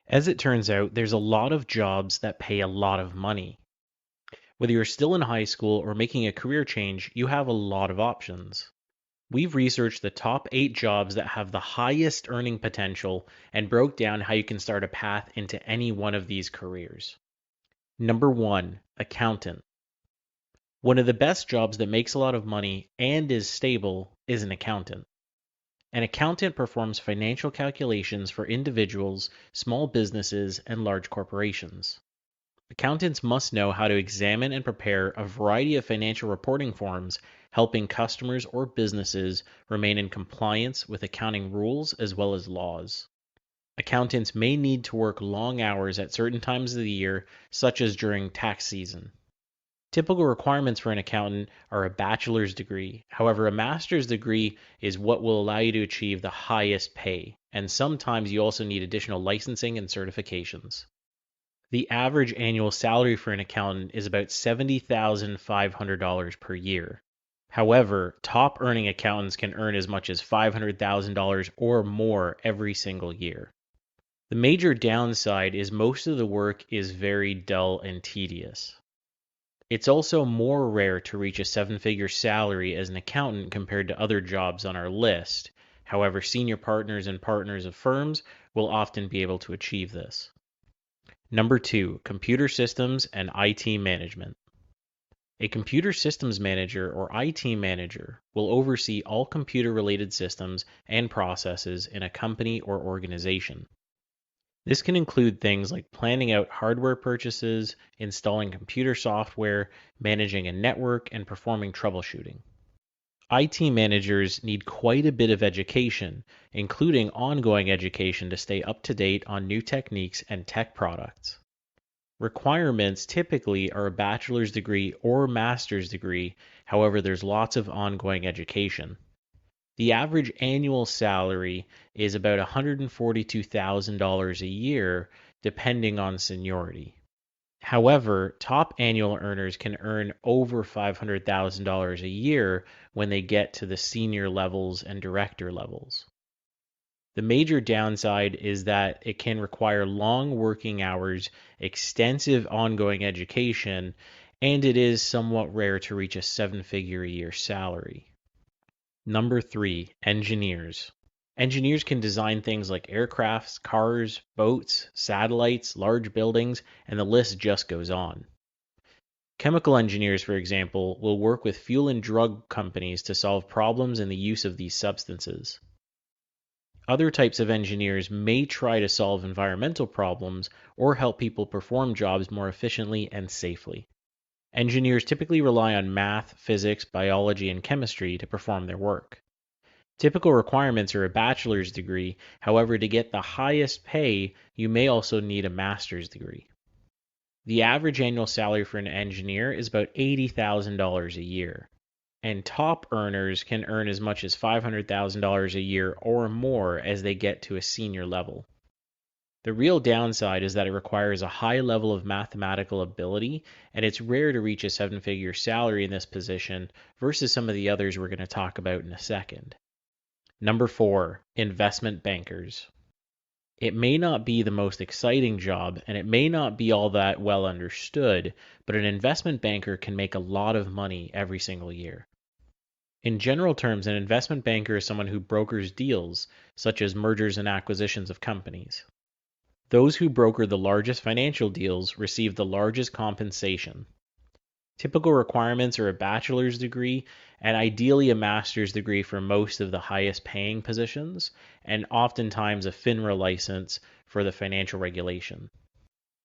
As it turns out, there's a lot of jobs that pay a lot of money. Whether you're still in high school or making a career change, you have a lot of options. We've researched the top 8 jobs that have the highest earning potential and broke down how you can start a path into any one of these careers. Number 1, accountant. One of the best jobs that makes a lot of money and is stable is an accountant. An accountant performs financial calculations for individuals, small businesses, and large corporations. Accountants must know how to examine and prepare a variety of financial reporting forms, helping customers or businesses remain in compliance with accounting rules as well as laws. Accountants may need to work long hours at certain times of the year, such as during tax season. Typical requirements for an accountant are a bachelor's degree. However, a master's degree is what will allow you to achieve the highest pay, and sometimes you also need additional licensing and certifications. The average annual salary for an accountant is about $70,500 per year. However, top earning accountants can earn as much as $500,000 or more every single year. The major downside is most of the work is very dull and tedious. It's also more rare to reach a 7-figure salary as an accountant compared to other jobs on our list. However, senior partners and partners of firms will often be able to achieve this. Number 2, computer systems and IT management. A computer systems manager or IT manager will oversee all computer-related systems and processes in a company or organization. This can include things like planning out hardware purchases, installing computer software, managing a network, and performing troubleshooting. IT managers need quite a bit of education, including ongoing education to stay up to date on new techniques and tech products. Requirements typically are a bachelor's degree or master's degree, however, there's lots of ongoing education. The average annual salary is about $142,000 a year, depending on seniority. However, top annual earners can earn over $500,000 a year when they get to the senior levels and director levels. The major downside is that it can require long working hours, extensive ongoing education, and it is somewhat rare to reach a 7-figure a year salary. Number 3, engineers. Engineers can design things like aircrafts, cars, boats, satellites, large buildings, and the list just goes on. Chemical engineers, for example, will work with fuel and drug companies to solve problems in the use of these substances. Other types of engineers may try to solve environmental problems or help people perform jobs more efficiently and safely. Engineers typically rely on math, physics, biology, and chemistry to perform their work. Typical requirements are a bachelor's degree, however, to get the highest pay, you may also need a master's degree. The average annual salary for an engineer is about $80,000 a year, and top earners can earn as much as $500,000 a year or more as they get to a senior level. The real downside is that it requires a high level of mathematical ability, and it's rare to reach a 7-figure salary in this position versus some of the others we're going to talk about in a second. Number 4, investment bankers. It may not be the most exciting job, and it may not be all that well understood, but an investment banker can make a lot of money every single year. In general terms, an investment banker is someone who brokers deals, such as mergers and acquisitions of companies. Those who broker the largest financial deals receive the largest compensation. Typical requirements are a bachelor's degree and ideally a master's degree for most of the highest paying positions, and oftentimes a FINRA license for the financial regulation.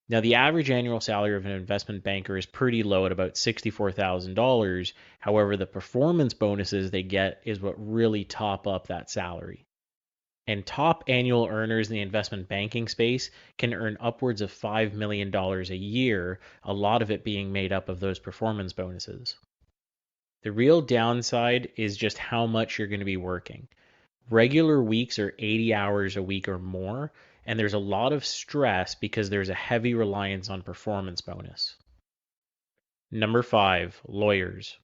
Now, the average annual salary of an investment banker is pretty low at about $64,000. However, the performance bonuses they get is what really top up that salary. And top annual earners in the investment banking space can earn upwards of $5 million a year, a lot of it being made up of those performance bonuses. The real downside is just how much you're going to be working. Regular weeks are 80 hours a week or more, and there's a lot of stress because there's a heavy reliance on performance bonus. Number 5, lawyers.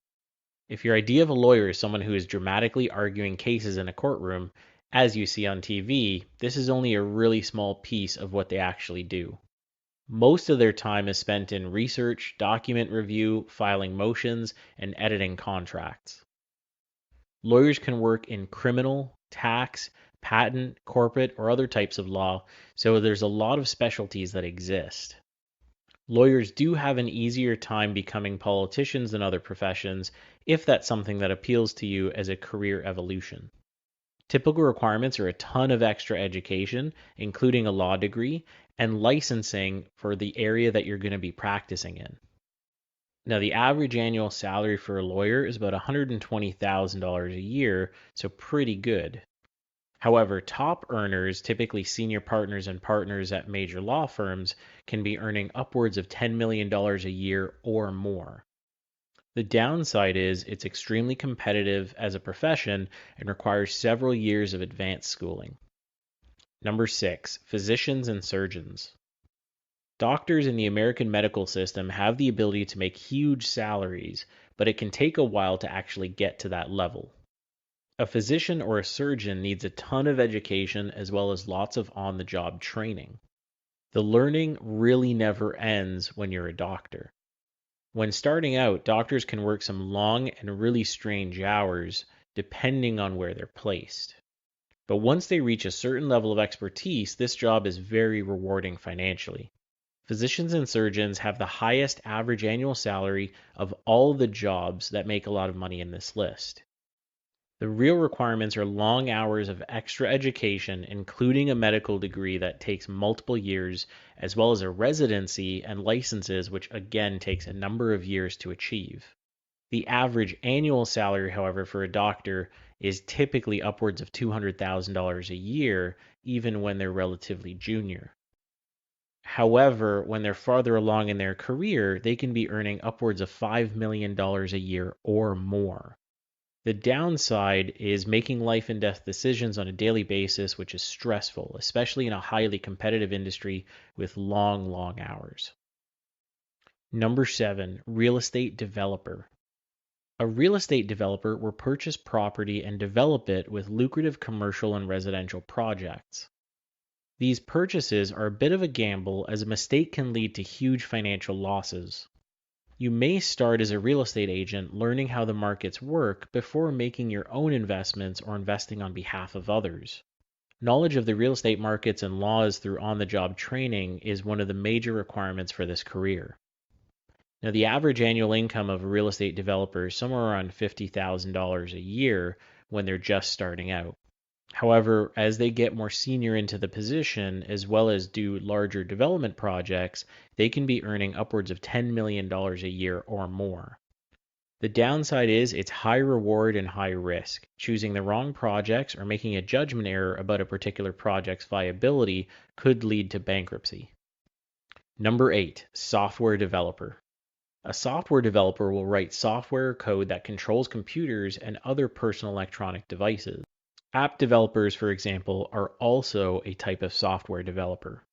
If your idea of a lawyer is someone who is dramatically arguing cases in a courtroom, As you see on TV, this is only a really small piece of what they actually do. Most of their time is spent in research, document review, filing motions, and editing contracts. Lawyers can work in criminal, tax, patent, corporate, or other types of law, so there's a lot of specialties that exist. Lawyers do have an easier time becoming politicians than other professions if that's something that appeals to you as a career evolution. Typical requirements are a ton of extra education, including a law degree, and licensing for the area that you're going to be practicing in. Now, the average annual salary for a lawyer is about $120,000 a year, so pretty good. However, top earners, typically senior partners and partners at major law firms, can be earning upwards of $10 million a year or more. The downside is it's extremely competitive as a profession and requires several years of advanced schooling. Number 6, physicians and surgeons. Doctors in the American medical system have the ability to make huge salaries, but it can take a while to actually get to that level. A physician or a surgeon needs a ton of education as well as lots of on-the-job training. The learning really never ends when you're a doctor. When starting out, doctors can work some long and really strange hours depending on where they're placed. But once they reach a certain level of expertise, this job is very rewarding financially. Physicians and surgeons have the highest average annual salary of all the jobs that make a lot of money in this list. The real requirements are long hours of extra education, including a medical degree that takes multiple years, as well as a residency and licenses, which again takes a number of years to achieve. The average annual salary, however, for a doctor is typically upwards of $200,000 a year, even when they're relatively junior. However, when they're farther along in their career, they can be earning upwards of $5 million a year or more. The downside is making life and death decisions on a daily basis, which is stressful, especially in a highly competitive industry with long hours. Number 7, real estate developer. A real estate developer will purchase property and develop it with lucrative commercial and residential projects. These purchases are a bit of a gamble as a mistake can lead to huge financial losses. You may start as a real estate agent learning how the markets work before making your own investments or investing on behalf of others. Knowledge of the real estate markets and laws through on-the-job training is one of the major requirements for this career. Now, the average annual income of a real estate developer is somewhere around $50,000 a year when they're just starting out. However, as they get more senior into the position, as well as do larger development projects, they can be earning upwards of $10 million a year or more. The downside is it's high reward and high risk. Choosing the wrong projects or making a judgment error about a particular project's viability could lead to bankruptcy. Number 8, software developer. A software developer will write software code that controls computers and other personal electronic devices. App developers, for example, are also a type of software developer.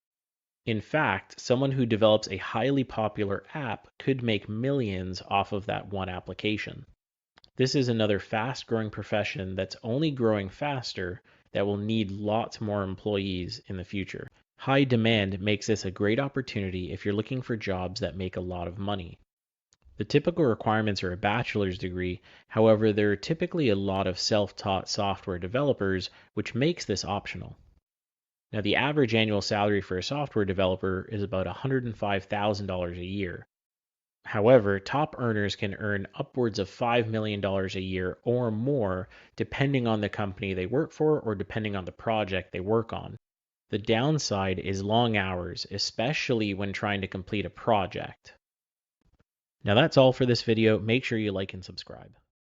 In fact, someone who develops a highly popular app could make millions off of that one application. This is another fast-growing profession that's only growing faster that will need lots more employees in the future. High demand makes this a great opportunity if you're looking for jobs that make a lot of money. The typical requirements are a bachelor's degree, however, there are typically a lot of self-taught software developers, which makes this optional. Now, the average annual salary for a software developer is about $105,000 a year. However, top earners can earn upwards of $5 million a year or more, depending on the company they work for or depending on the project they work on. The downside is long hours, especially when trying to complete a project. Now that's all for this video. Make sure you like and subscribe.